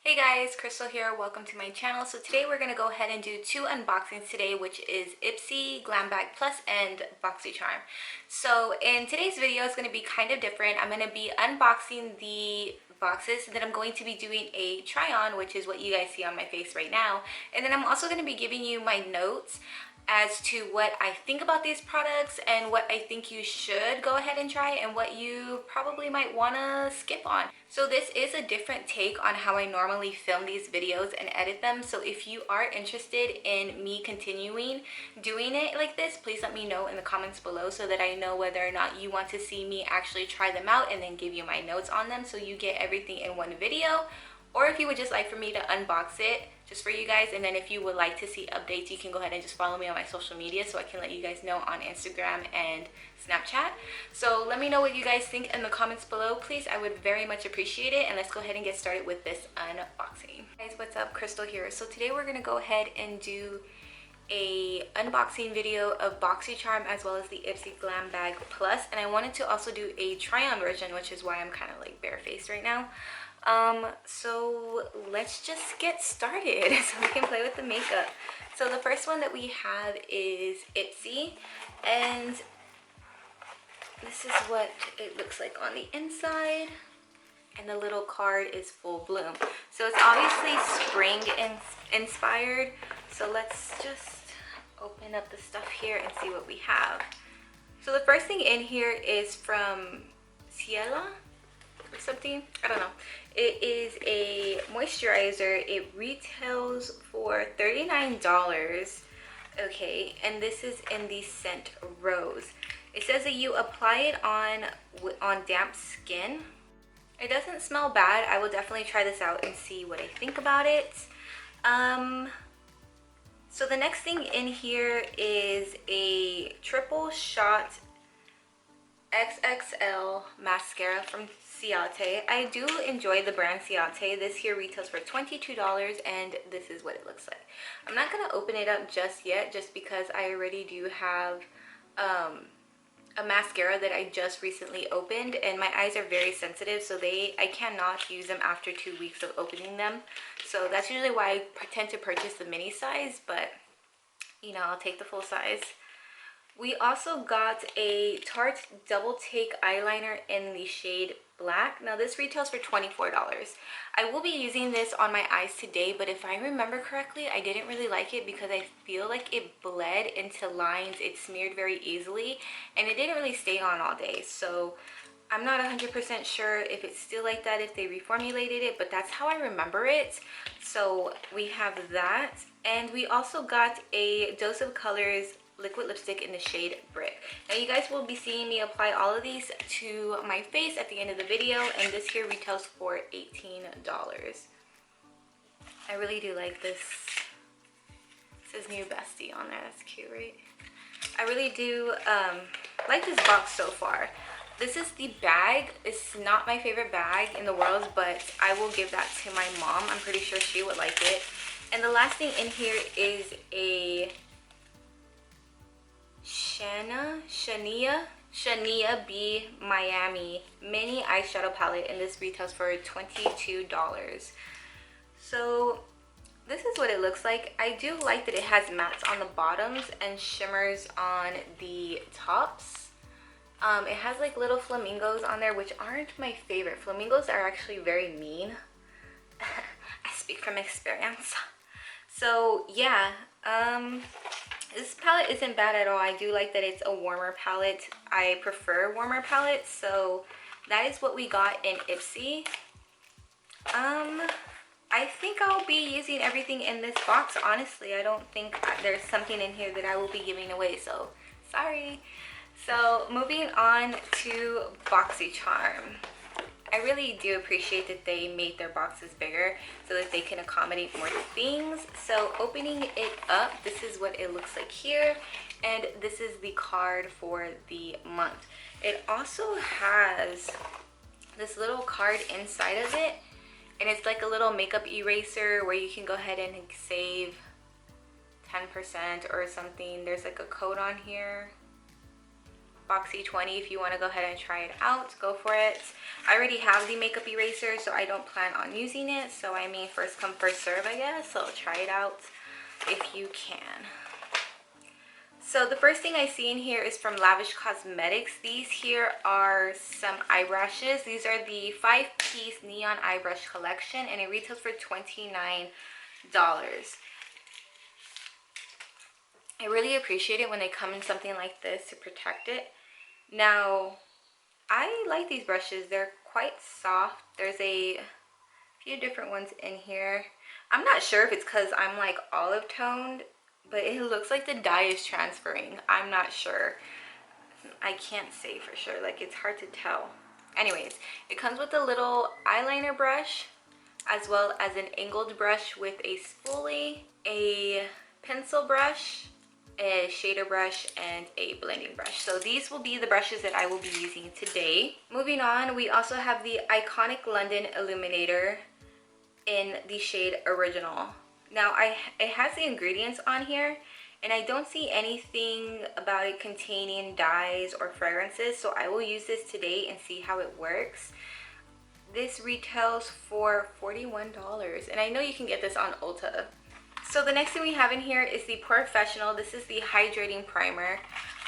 Hey guys, Krystal here. Welcome to my channel. So today we're going to go ahead and do two unboxings today, which is Ipsy, Glam Bag Plus, and Boxycharm. So in today's video, it's going to be kind of different. I'm going to be unboxing the boxes, and then I'm going to be doing a try on, which is what you guys see on my face right now. And then I'm also going to be giving you my notes as to what I think about these products and what I think you should go ahead and try and what you probably might want to skip on. So this is a different take on how I normally film these videos and edit them. So if you are interested in me continuing doing it like this, please let me know in the comments below so that I know whether or not you want to see me actually try them out and then give you my notes on them so you get everything in one video. Or if you would just like for me to unbox it just for you guys, and then if you would like to see updates, you can go ahead and just follow me on my social media so I can let you guys know on Instagram and Snapchat. So let me know what you guys think in the comments below, please. I would very much appreciate it, and let's go ahead and get started with this unboxing. Hey guys, what's up? Krystal here. So today we're gonna go ahead and do a unboxing video of Boxy Charm as well as the Ipsy Glam Bag Plus, and I wanted to also do a try-on version, which is why I'm kind of like barefaced right now. So let's just get started so we can play with the makeup. So the first one that we have is Ipsy, and this is what it looks like on the inside, and the little card is full bloom. So it's obviously spring inspired. So let's just open up the stuff here and see what we have. So the first thing in here is from Ciela or something, I don't know. It is a moisturizer. It retails for $39. Okay, and this is in the scent Rose. It says that you apply it on damp skin. It doesn't smell bad. I will definitely try this out and see what I think about it. So the next thing in here is a triple shot XXL mascara from Ciate. I do enjoy the brand Ciate. This here retails for $22, and this is what it looks like. I'm not going to open it up just yet, just because I already do have a mascara that I just recently opened, and my eyes are very sensitive, so I cannot use them after 2 weeks of opening them. So that's usually why I tend to purchase the mini size, but you know, I'll take the full size. We also got a Tarte Double Take eyeliner in the shade Black. Now this retails for $24. I will be using this on my eyes today, but if I remember correctly, I didn't really like it because I feel like it bled into lines. It smeared very easily, and it didn't really stay on all day. So I'm not 100% sure if it's still like that, if they reformulated it, but that's how I remember it. So we have that, and we also got a Dose of Colors liquid lipstick in the shade Brick. Now you guys will be seeing me apply all of these to my face at the end of the video, and this here retails for $18. I really do like this. It says new bestie on there. That's cute, right? I really do like this box so far. This is the bag. It's not my favorite bag in the world, but I will give that to my mom. I'm pretty sure she would like it. And the last thing in here is a Shania B Miami mini eyeshadow palette, and this retails for $22. So this is what it looks like. I do like that it has mattes on the bottoms and shimmers on the tops. It has like little flamingos on there, which aren't my favorite. Flamingos are actually very mean. I speak from experience. So yeah, this palette isn't bad at all. I do like that it's a warmer palette. I prefer warmer palettes, so that is what we got in Ipsy. I think I'll be using everything in this box, honestly. I don't think there's something in here that I will be giving away, so sorry. So moving on to Boxy Charm. I really do appreciate that they made their boxes bigger so that they can accommodate more things. So opening it up, this is what it looks like here, and this is the card for the month. It also has this little card inside of it, and it's like a little makeup eraser where you can go ahead and save 10% or something. There's like a code on here. Boxy 20. If you want to go ahead and try it out, go for it. I already have the makeup eraser, so I don't plan on using it. So I mean, first come, first serve, I guess. So try it out if you can. So the first thing I see in here is from Lavish Cosmetics. These here are some eye brushes. These are the 5-piece neon eye brush collection, and it retails for $29. I really appreciate it when they come in something like this to protect it. Now, I like these brushes. They're quite soft. There's a few different ones in here. I'm not sure if it's because I'm like olive toned, but it looks like the dye is transferring. I'm not sure. I can't say for sure. Like, it's hard to tell. Anyways, it comes with a little eyeliner brush, as well as an angled brush with a spoolie, a pencil brush, a shader brush, and a blending brush. So these will be the brushes that I will be using today. Moving on, we also have the Iconic London Illuminator in the shade Original. Now, it has the ingredients on here, and I don't see anything about it containing dyes or fragrances, so I will use this today and see how it works. This retails for $41, and I know you can get this on Ulta. So the next thing we have in here is the Professional. This is the Hydrating Primer.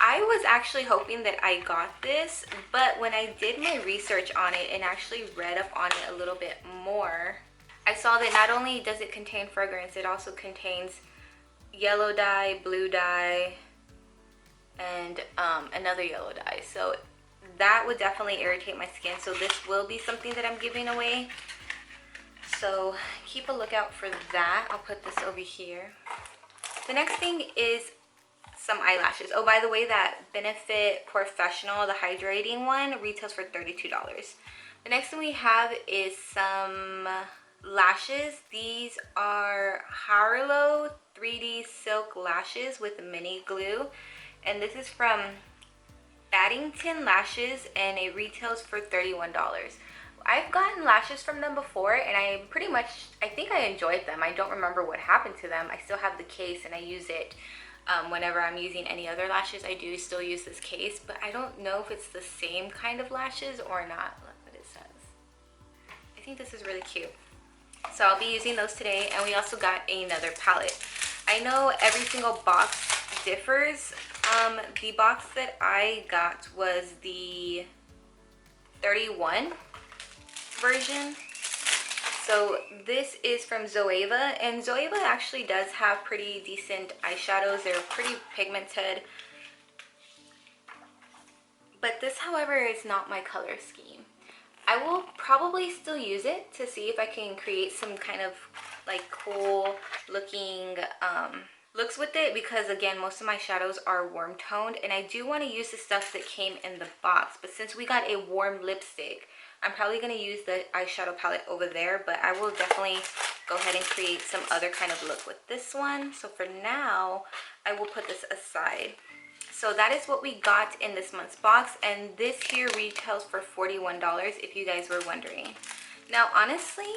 I was actually hoping that I got this, but when I did my research on it and actually read up on it a little bit more, I saw that not only does it contain fragrance, it also contains yellow dye, blue dye, and another yellow dye. So that would definitely irritate my skin. So this will be something that I'm giving away. So keep a lookout for that. I'll put this over here. The next thing is some eyelashes. Oh, by the way, that Benefit Professional, the hydrating one, retails for $32. The next thing we have is some lashes. These are Harlow 3D Silk Lashes with mini glue, and this is from Baddington Lashes, and it retails for $31. I've gotten lashes from them before, and I think I enjoyed them. I don't remember what happened to them. I still have the case, and I use it whenever I'm using any other lashes. I do still use this case, but I don't know if it's the same kind of lashes or not. Look what it says. I think this is really cute. So I'll be using those today, and we also got another palette. I know every single box differs. The box that I got was the 31 version. So this is from Zoeva, and Zoeva actually does have pretty decent eyeshadows. They're pretty pigmented. But this, however, is not my color scheme. I will probably still use it to see if I can create some kind of like cool looking looks with it, because again, most of my shadows are warm toned, and I do want to use the stuff that came in the box. But since we got a warm lipstick, I'm probably going to use the eyeshadow palette over there, but I will definitely go ahead and create some other kind of look with this one. So for now, I will put this aside. So that is what we got in this month's box, and this here retails for $41 if you guys were wondering. Now honestly,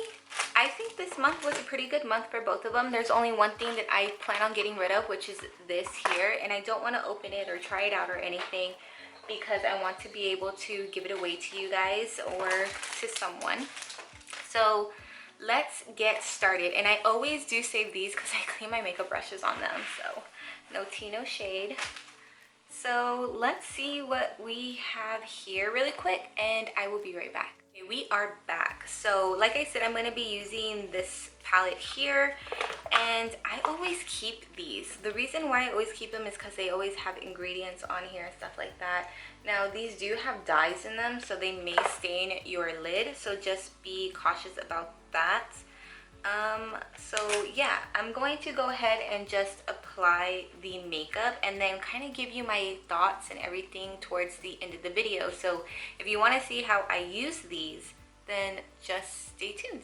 I think this month was a pretty good month for both of them. There's only one thing that I plan on getting rid of, which is this here, and I don't want to open it or try it out or anything, because I want to be able to give it away to you guys or to someone. So let's get started. And I always do save these because I clean my makeup brushes on them, so no tea, no shade. So let's see what we have here really quick, and I will be right back. Okay, we are back. So like I said, I'm going to be using this palette here, and I always keep these. The reason why I always keep them is because they always have ingredients on here and stuff like that. Now these do have dyes in them, so they may stain your lid, so just be cautious about that. So yeah, I'm going to go ahead and just apply the makeup and then kind of give you my thoughts and everything towards the end of the video. So if you want to see how I use these, then just stay tuned.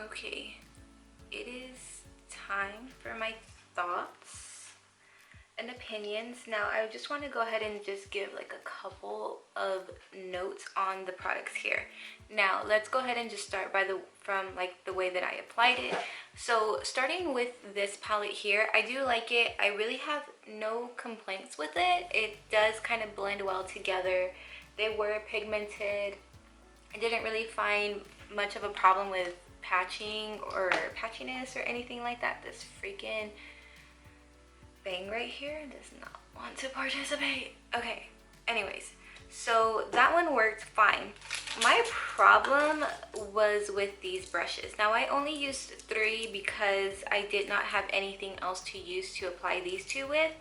Okay, it is time for my thoughts and opinions. Now, I just want to go ahead and just give like a couple of notes on the products here. Now, let's go ahead and just start from the way that I applied it. So, starting with this palette here, I do like it. I really have no complaints with it. It does kind of blend well together. They were pigmented. I didn't really find much of a problem with patching or patchiness or anything like that. This freaking thing right here does not want to participate. Okay, anyways, so that one worked fine. My problem was with these brushes. Now, I only used 3 because I did not have anything else to use to apply these 2 with,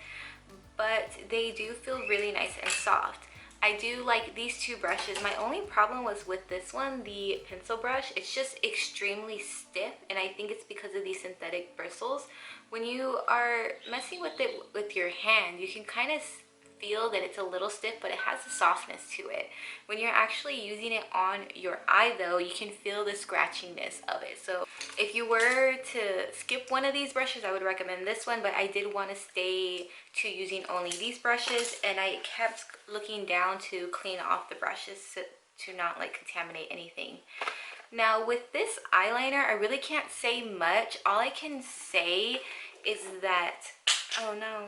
but they do feel really nice and soft. I do like these 2 brushes. My only problem was with this one, the pencil brush. It's just extremely stiff, and I think it's because of these synthetic bristles. When you are messing with it with your hand, you can kind of feel that it's a little stiff, but it has a softness to it. When you're actually using it on your eye though, you can feel the scratchiness of it. So if you were to skip one of these brushes, I would recommend this one, but I did want to stay to using only these brushes, and I kept looking down to clean off the brushes to not like contaminate anything. Now with this eyeliner, I really can't say much. All I can say is that, oh no,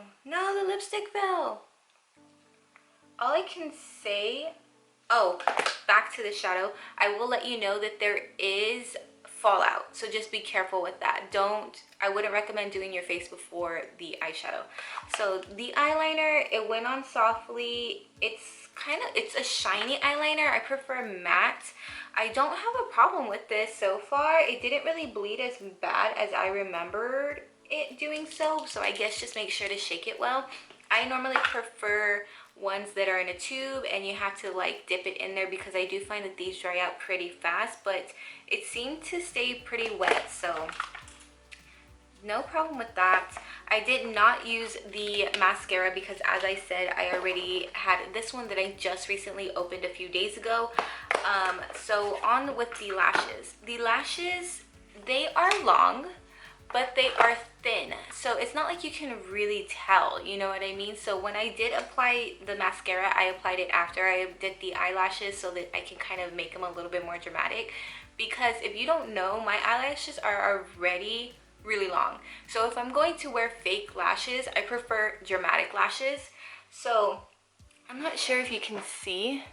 the lipstick fell. All I can say, oh, back to the shadow, I will let you know that there is fallout, so just be careful with that. I wouldn't recommend doing your face before the eyeshadow. So the eyeliner, it went on softly. It's a shiny eyeliner. I prefer matte. I don't have a problem with this so far. It didn't really bleed as bad as I remembered it doing so I guess just make sure to shake it well. I normally prefer ones that are in a tube and you have to like dip it in there, because I do find that these dry out pretty fast, but it seemed to stay pretty wet, so no problem with that. I did not use the mascara because, as I said, I already had this one that I just recently opened a few days ago. So on with the lashes. The lashes, they are long, but they are thin, so it's not like you can really tell, you know what I mean? So when I did apply the mascara, I applied it after I did the eyelashes so that I can kind of make them a little bit more dramatic, because if you don't know, my eyelashes are already really long. So if I'm going to wear fake lashes, I prefer dramatic lashes. So I'm not sure if you can see,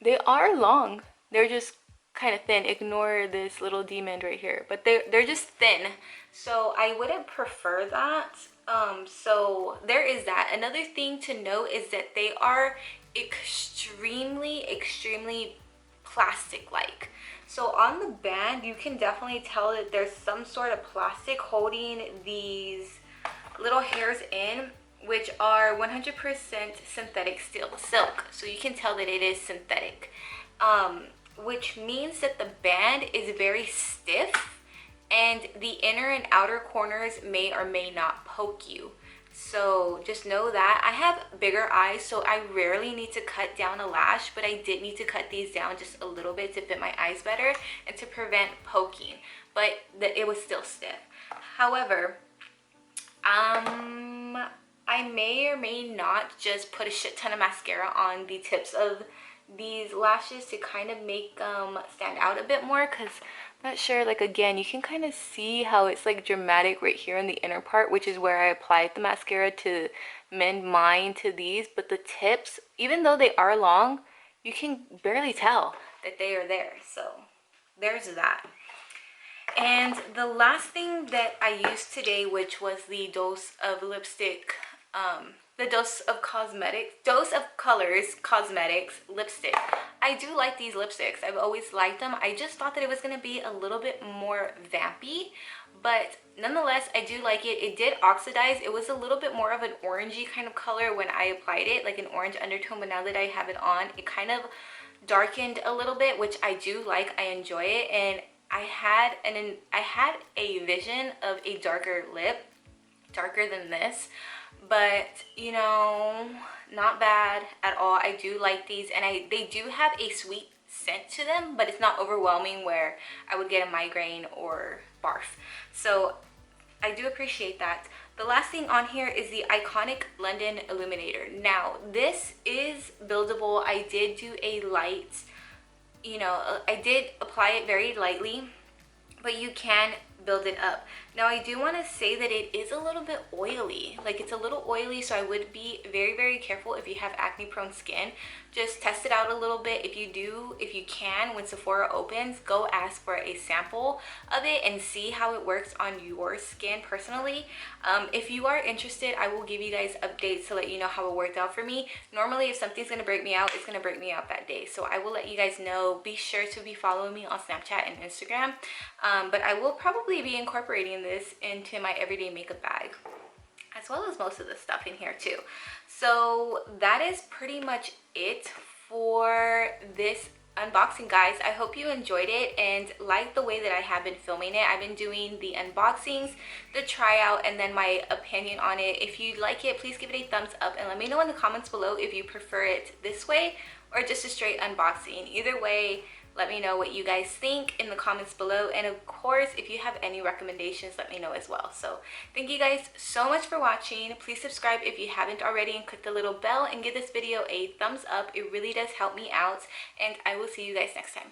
they are long, they're just kind of thin. Ignore this little demon right here, but they're just thin, so I wouldn't prefer that. So there is that. Another thing to note is that they are extremely plastic like. So on the band, you can definitely tell that there's some sort of plastic holding these little hairs in, which are 100% synthetic silk, so you can tell that it is synthetic. Which means that the band is very stiff and the inner and outer corners may or may not poke you. So just know that. I have bigger eyes, so I rarely need to cut down a lash, but I did need to cut these down just a little bit to fit my eyes better and to prevent poking, but it was still stiff. However, I may or may not just put a shit ton of mascara on the tips of these lashes to kind of make them stand out a bit more, because I'm not sure, like, again, you can kind of see how it's like dramatic right here in the inner part, which is where I applied the mascara to mend mine to these, but the tips, even though they are long, you can barely tell that they are there. So there's that. And the last thing that I used today, which was the Dose of Lipstick, the Dose of Colors Cosmetics lipstick. I do like these lipsticks. I've always liked them. I just thought that it was going to be a little bit more vampy, but nonetheless, I do like it. It did oxidize. It was a little bit more of an orangey kind of color when I applied it, like an orange undertone, but now that I have it on, it kind of darkened a little bit, which I do like. I enjoy it, and I had a vision of a darker lip, darker than this, but you know, not bad at all. I do like these, and they do have a sweet scent to them, but it's not overwhelming where I would get a migraine or barf. So I do appreciate that. The last thing on here is the Iconic London Illuminator. Now, this is buildable. I did do a light, you know, I did apply it very lightly, but you can build it up. Now, I do want to say that it is a little bit oily. Like, it's a little oily, so I would be very, very careful if you have acne prone skin. Just test it out a little bit. If you can, when Sephora opens, go ask for a sample of it and see how it works on your skin personally. If you are interested, I will give you guys updates to let you know how it worked out for me. Normally, if something's gonna break me out, it's gonna break me out that day. So I will let you guys know. Be sure to be following me on Snapchat and Instagram. But I will probably be incorporating this into my everyday makeup bag, as well as most of the stuff in here too. So that is pretty much it for this unboxing, guys. I hope you enjoyed it and liked the way that I have been filming it. I've been doing the unboxings, the tryout, and then my opinion on it. If you like it, please give it a thumbs up and let me know in the comments below if you prefer it this way or just a straight unboxing. Either way, let me know what you guys think in the comments below, and of course, if you have any recommendations, let me know as well. So thank you guys so much for watching. Please subscribe if you haven't already and click the little bell and give this video a thumbs up. It really does help me out, and I will see you guys next time.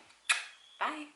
Bye.